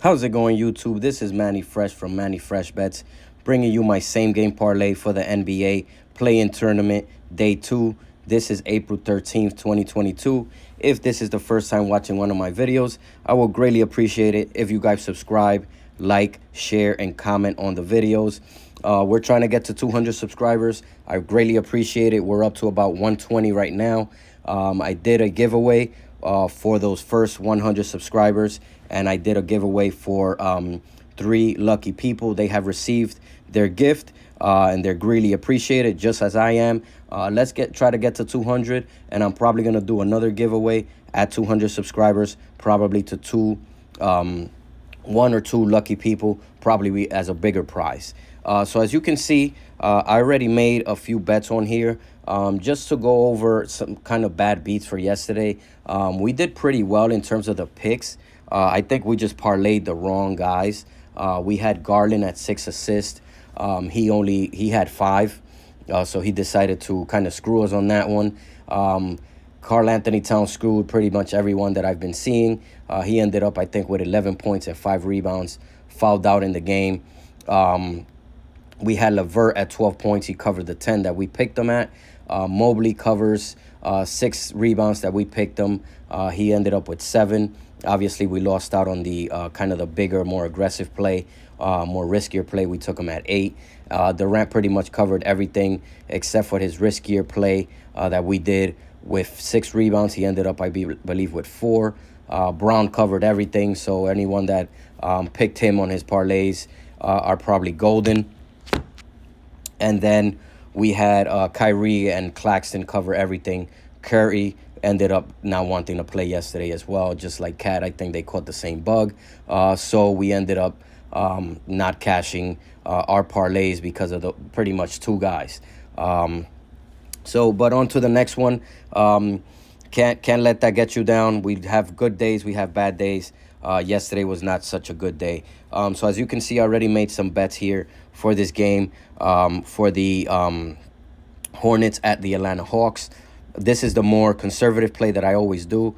How's it going, YouTube? This is Manny Fresh from Manny Fresh Bets, bringing you my same game parlay for the NBA play-in tournament day 2. This is April 13th, 2022. If this is the first time watching one of my videos, I will greatly appreciate it if you guys subscribe, like, share, and comment on the videos. We're trying to get to 200 subscribers. I greatly appreciate it. We're up to about 120 right now. I did a giveaway for those first 100 subscribers, and I did a giveaway for 3 lucky people. They have received their gift, and they're greatly appreciated, just as I am. Let's try to get to 200, and I'm probably gonna do another giveaway at 200 subscribers, probably to 1 or 2 lucky people, probably as a bigger prize. So as you can see, I already made a few bets on here. Just to go over some kind of bad beats for yesterday. We did pretty well in terms of the picks. I think we just parlayed the wrong guys. We had Garland at 6 assists. He had 5. So he decided to kind of screw us on that one. Karl Anthony Towns screwed pretty much everyone that I've been seeing. He ended up, I think, with 11 points and 5 rebounds, fouled out in the game. We had LeVert at 12 points. He covered the 10 that we picked him at. Mobley covers 6 rebounds that we picked him. He ended up with 7. Obviously, we lost out on the kind of the bigger, more aggressive play, more riskier play. We took him at 8. Durant pretty much covered everything except for his riskier play that we did with 6 rebounds. He ended up, I believe, with 4. Brown covered everything, so anyone that picked him on his parlays are probably golden. And then we had Kyrie and Claxton cover everything. Curry ended up not wanting to play yesterday as well, just like Cat. I think they caught the same bug. So we ended up not cashing our parlays because of the pretty much 2 guys. But on to the next one. Can't let that get you down. We have good days. We have bad days. Yesterday was not such a good day. So as you can see, I already made some bets here for this game for the Hornets at the Atlanta Hawks. This is the more conservative play that I always do.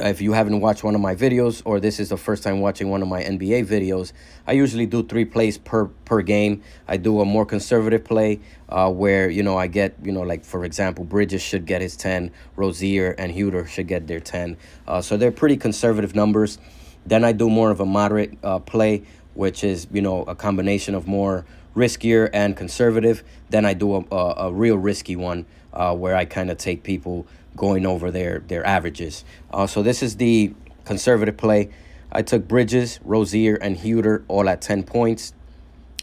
If you haven't watched one of my videos, or this is the first time watching one of my NBA videos, I usually do 3 plays per game. I do a more conservative play where, I get, like, for example, Bridges should get his 10, Rozier and Huter should get their 10. So they're pretty conservative numbers. Then I do more of a moderate play, which is, a combination of more riskier and conservative. Then I do a real risky one where I kind of take people going over their averages. So this is the conservative play. I took Bridges, Rozier, and Huter all at 10 points.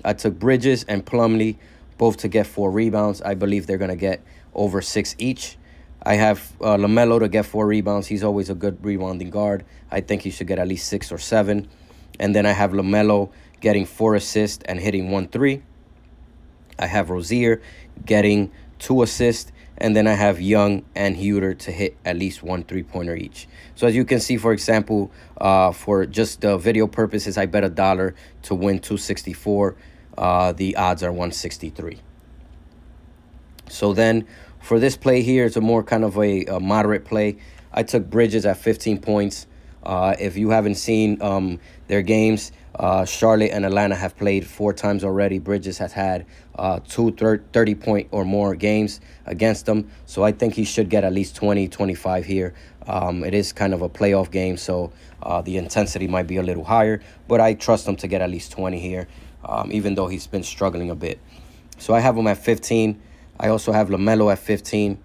I took Bridges and Plumlee both to get 4 rebounds. I believe they're going to get over 6 each. I have LaMelo to get 4 rebounds. He's always a good rebounding guard. I think he should get at least 6 or 7. And then I have LaMelo getting 4 assists and hitting 1 3. I have Rozier getting 2 assists. And then I have Young and Huter to hit at least 1 3-pointer each. So as you can see, for example, for just video purposes, I bet $1 to win 264. The odds are 163. So then for this play here, it's a more kind of a moderate play. I took Bridges at 15 points. If you haven't seen their games, Charlotte and Atlanta have played 4 times already. Bridges has had 2 30-point or more games against them. So I think he should get at least 20, 25 here. It is kind of a playoff game, so the intensity might be a little higher. But I trust him to get at least 20 here, even though he's been struggling a bit. So I have him at 15. I also have LaMelo at 15.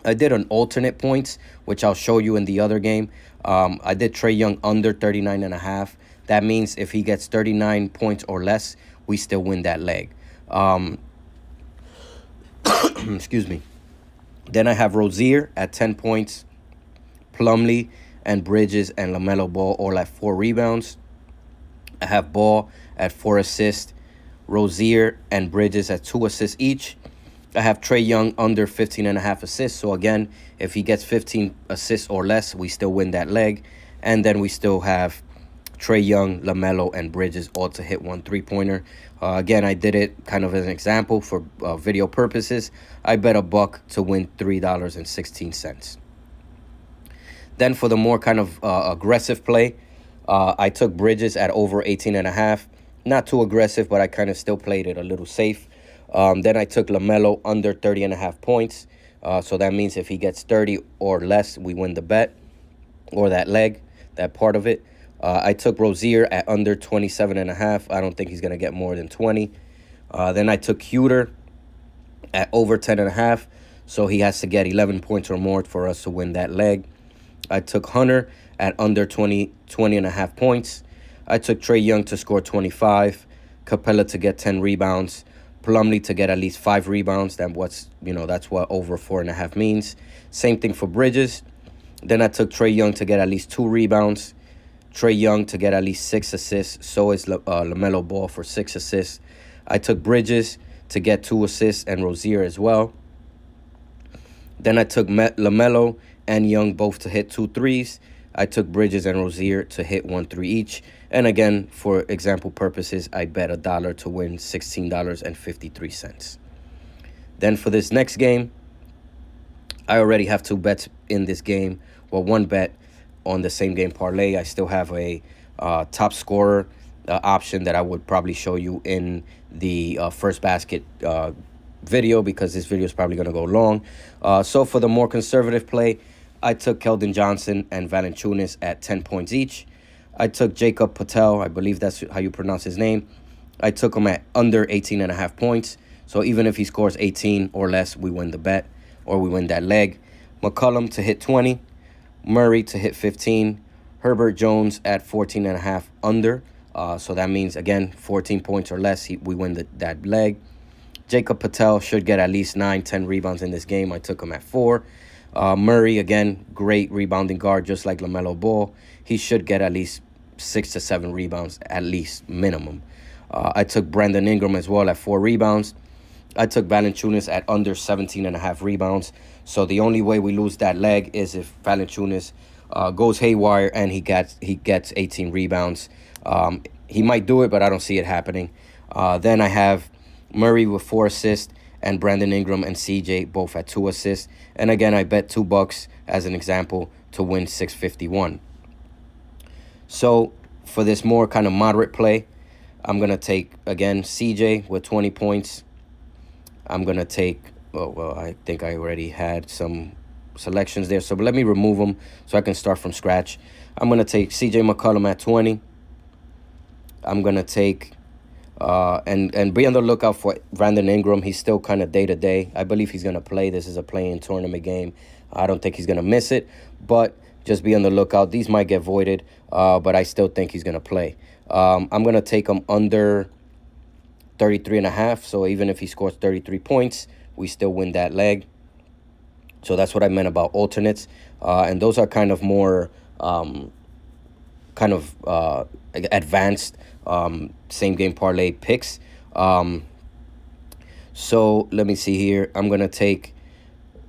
I did an alternate points, which I'll show you in the other game. I did Trae Young under 39.5. That means if he gets 39 points or less, we still win that leg. Excuse me. Then I have Rozier at 10 points. Plumlee and Bridges and LaMelo Ball all at 4 rebounds. I have Ball at 4 assists. Rozier and Bridges at 2 assists each. I have Trae Young under 15.5 assists. So again, if he gets 15 assists or less, we still win that leg. And then we still have Trae Young, LaMelo, and Bridges all to hit 1 3-pointer. Again, I did it kind of as an example for video purposes. I bet $1 to win $3.16. Then for the more kind of aggressive play, I took Bridges at over 18.5. Not too aggressive, but I kind of still played it a little safe. Then I took LaMelo under 30.5 points. So that means if he gets 30 or less, we win the bet or that leg, that part of it. I took Rozier at under 27.5. I don't think he's going to get more than 20. Then I took Huter at over 10.5. So he has to get 11 points or more for us to win that leg. I took Hunter at under 20.5 points. I took Trae Young to score 25. Capella to get 10 rebounds. Plumlee to get at least 5 rebounds. That's what over 4.5 means. Same thing for Bridges. Then I took Trae Young to get at least 2 rebounds. Trae Young to get at least 6 assists. So is LaMelo Ball for 6 assists. I took Bridges to get 2 assists and Rozier as well. Then I took LaMelo and Young both to hit 2 threes. I took Bridges and Rozier to hit 1 3 each. And again, for example purposes, I bet $1 to win $16.53. Then for this next game, I already have 2 bets in this game. Well, 1 bet on the same game parlay. I still have a top scorer option that I would probably show you in the first basket video, because this video is probably going to go long. So for the more conservative play, I took Keldon Johnson and Valanciunas at 10 points each. I took Jacob Patel, I believe that's how you pronounce his name. I took him at under 18.5 points. So even if he scores 18 or less, we win the bet or we win that leg. McCollum to hit 20. Murray to hit 15. Herbert Jones at 14.5 under. So that means, again, 14 points or less, we win that leg. Jacob Patel should get at least 9-10 rebounds in this game. I took him at 4. Murray, again, great rebounding guard, just like LaMelo Ball. He should get at least 6 to 7 rebounds, at least minimum. I took Brandon Ingram as well at 4 rebounds. I took Valanciunas at under 17.5 rebounds. So the only way we lose that leg is if Valanciunas goes haywire and he gets 18 rebounds. He might do it, but I don't see it happening. Then I have Murray with 4 assists and Brandon Ingram and CJ both at 2 assists. And again, I bet $2 as an example to win 651. So for this more kind of moderate play, I'm going to take, again, CJ with 20 points. I'm going to take, I think I already had some selections there. So let me remove them so I can start from scratch. I'm going to take CJ McCollum at 20. I'm going to take, and be on the lookout for Brandon Ingram. He's still kind of day-to-day. I believe he's going to play. This is a play-in tournament game. I don't think he's going to miss it, but just be on the lookout. These might get voided, but I still think he's going to play. I'm going to take him under 33.5. So even if he scores 33 points, we still win that leg. So that's what I meant about alternates. And those are kind of more advanced same game parlay picks. So let me see here. I'm going to take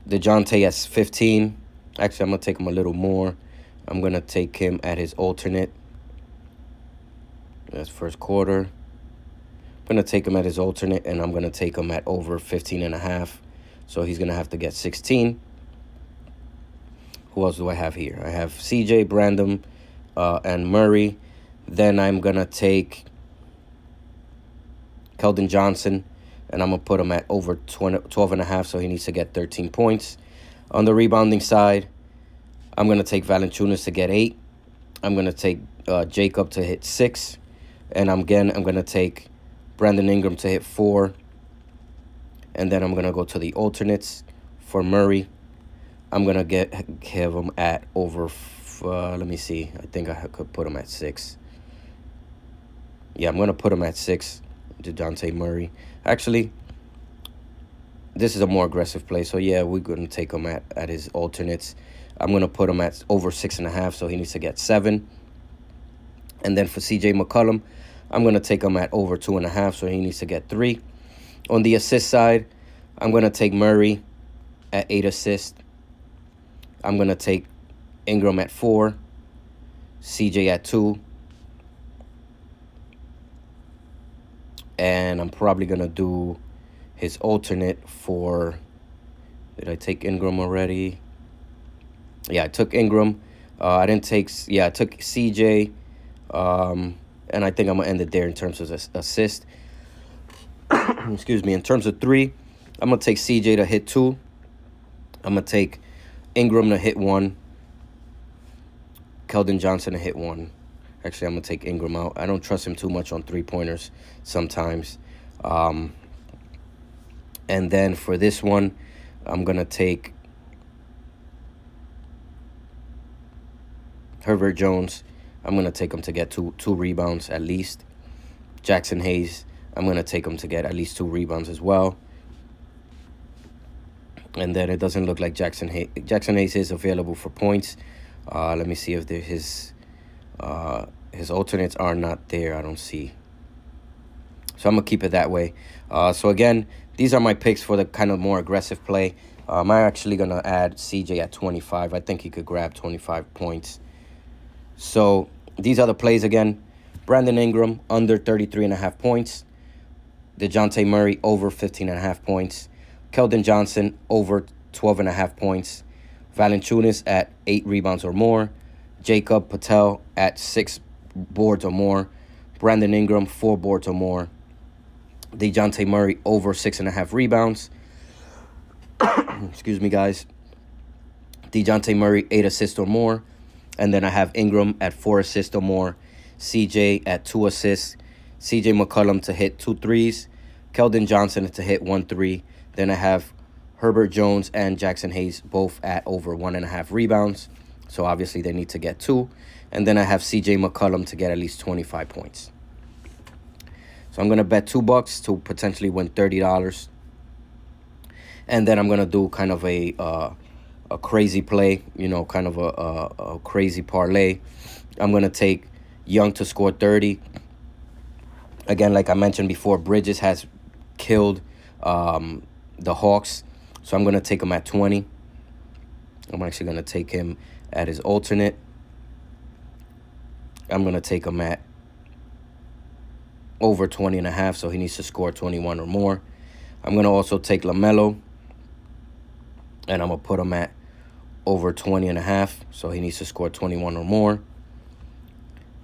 DeJounte at 15. Actually, I'm going to take him a little more. I'm going to take him at his alternate. That's first quarter. I'm going to take him at his alternate, and I'm going to take him at over 15.5. So he's going to have to get 16. Who else do I have here? I have CJ, Brandon, and Murray. Then I'm going to take Keldon Johnson, and I'm going to put him at over 12.5, so he needs to get 13 points. On the rebounding side, I'm going to take Valanciunas to get 8. I'm going to take Jacob to hit 6. And I'm going to take Brandon Ingram to hit 4. And then I'm going to go to the alternates for Murray. I'm going to have him at over, let me see. I think I could put him at 6. Yeah, I'm going to put him at 6, DeJounte Murray. Actually, this is a more aggressive play. So, yeah, we're going to take him at his alternates. I'm going to put him at over 6.5, so he needs to get 7. And then for CJ McCollum, I'm going to take him at over 2.5, so he needs to get 3. On the assist side, I'm going to take Murray at 8 assists. I'm going to take Ingram at 4, CJ at 2. And I'm probably going to do his alternate for, did I take Ingram already? Yeah, I took Ingram. I took CJ. And I think I'm going to end it there in terms of assist. Excuse me. In terms of 3, I'm going to take CJ to hit 2. I'm going to take Ingram to hit 1. Keldon Johnson to hit 1. Actually, I'm going to take Ingram out. I don't trust him too much on 3-pointers sometimes. And then for this one, I'm going to take Herbert Jones. I'm going to take him to get two rebounds at least. Jackson Hayes, I'm going to take him to get at least 2 rebounds as well. And then it doesn't look like Jackson Hayes is available for points. Let me see if his alternates are not there. I don't see. So I'm going to keep it that way. So again, these are my picks for the kind of more aggressive play. I'm actually going to add CJ at 25. I think he could grab 25 points. So these are the plays again. Brandon Ingram, under 33.5 points. DeJounte Murray, over 15.5 points. Keldon Johnson, over 12.5 points. Valanciunas at 8 rebounds or more. Jacob Patel at 6 boards or more. Brandon Ingram, 4 boards or more. DeJounte Murray, over 6.5 rebounds. Excuse me, guys. DeJounte Murray, 8 assists or more. And then I have Ingram at 4 assists or more. CJ at 2 assists. CJ McCollum to hit 2 threes. Keldon Johnson to hit 1 3. Then I have Herbert Jones and Jackson Hayes both at over 1.5 rebounds. So obviously they need to get 2. And then I have CJ McCollum to get at least 25 points. So I'm going to bet $2 to potentially win $30. And then I'm going to do kind of a crazy play, kind of a crazy parlay. I'm going to take Young to score 30. Again, like I mentioned before, Bridges has killed the Hawks. So I'm going to take him at 20. I'm actually going to take him at his alternate. I'm going to take him at over 20.5, so he needs to score 21 or more. I'm going to also take LaMelo, and I'm going to put him at over 20.5, so he needs to score 21 or more.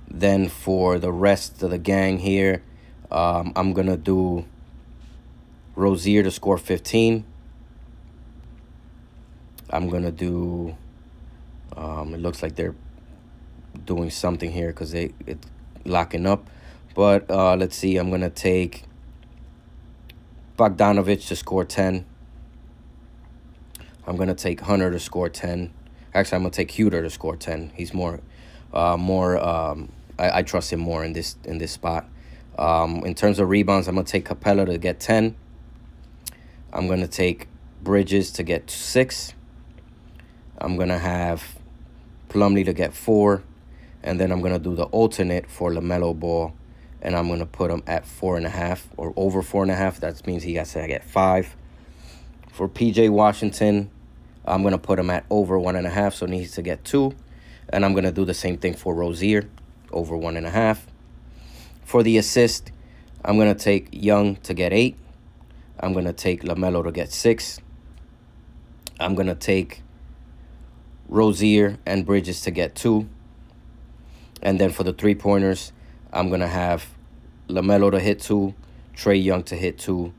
Then for the rest of the gang here, I'm going to do Rozier to score 15. I'm going to do, it looks like they're doing something here because it's locking up. But let's see, I'm going to take Bogdanovich to score 10. I'm going to take Hunter to score 10. Actually, I'm going to take Huter to score 10. He's I trust him more in this spot. In terms of rebounds, I'm going to take Capella to get 10. I'm going to take Bridges to get 6. I'm going to have Plumlee to get 4. And then I'm going to do the alternate for LaMelo Ball. And I'm going to put him at 4.5 or over 4.5. That means he has to get 5. For PJ Washington, I'm going to put him at over 1.5. So he needs to get 2. And I'm going to do the same thing for Rozier, over 1.5. For the assist, I'm going to take Young to get 8. I'm going to take LaMelo to get 6. I'm going to take Rozier and Bridges to get 2. And then for the 3-pointers, I'm going to have LaMelo to hit 2, Trae Young to hit 2,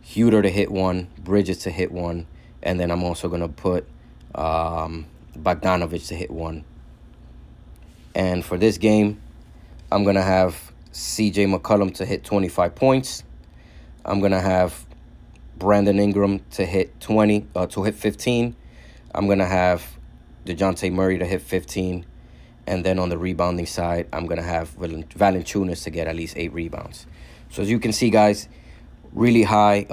Huter to hit 1, Bridges to hit 1, and then I'm also going to put Bogdanovich to hit 1. And for this game, I'm going to have CJ McCollum to hit 25 points. I'm going to have Brandon Ingram to hit 15. I'm going to have DeJounte Murray to hit 15. And then on the rebounding side, I'm going to have Valanciunas to get at least 8 rebounds. So as you can see, guys, really high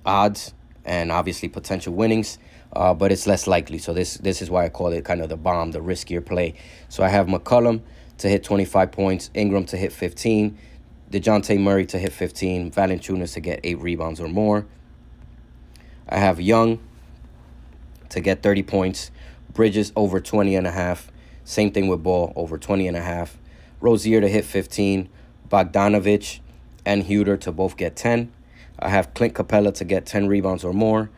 odds and obviously potential winnings, but it's less likely. So this is why I call it kind of the bomb, the riskier play. So I have McCollum to hit 25 points, Ingram to hit 15, DeJounte Murray to hit 15, Valanciunas to get 8 rebounds or more. I have Young to get 30 points, Bridges over 20.5. Same thing with Ball, over 20.5. Rozier to hit 15. Bogdanovich and Huter to both get 10. I have Clint Capella to get 10 rebounds or more.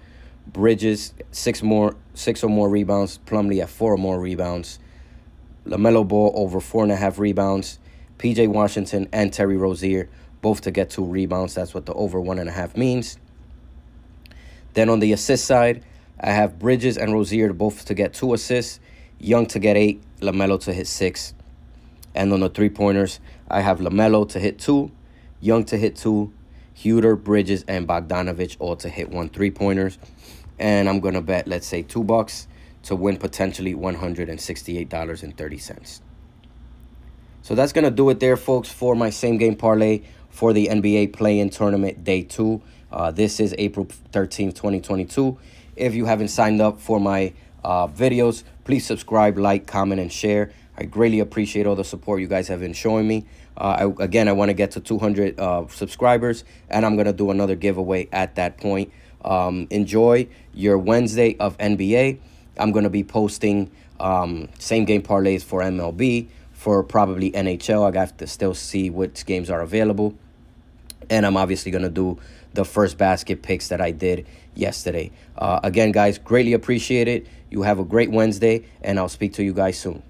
Bridges, 6 or more rebounds. Plumlee at 4 or more rebounds. LaMelo Ball over 4.5 rebounds. PJ Washington and Terry Rozier both to get 2 rebounds. That's what the over 1.5 means. Then on the assist side, I have Bridges and Rozier both to get 2 assists. Young to get 8. LaMelo to hit 6. And on the 3-pointers, I have LaMelo to hit 2. Young to hit 2. Huter, Bridges, and Bogdanovich all to hit 1 3-pointers. And I'm going to bet, let's say, $2 to win potentially $168.30. So that's going to do it there, folks, for my same-game parlay for the NBA Play-In Tournament Day 2. This is April 13th, 2022. If you haven't signed up for my videos, please subscribe, like, comment, and share. I greatly appreciate all the support you guys have been showing me. I want to get to 200 subscribers, and I'm going to do another giveaway at that point. Enjoy your Wednesday of NBA. I'm going to be posting same-game parlays for MLB, for probably NHL. I got to still see which games are available. And I'm obviously going to do the first basket picks that I did yesterday. Again, guys, greatly appreciate it. You have a great Wednesday, and I'll speak to you guys soon.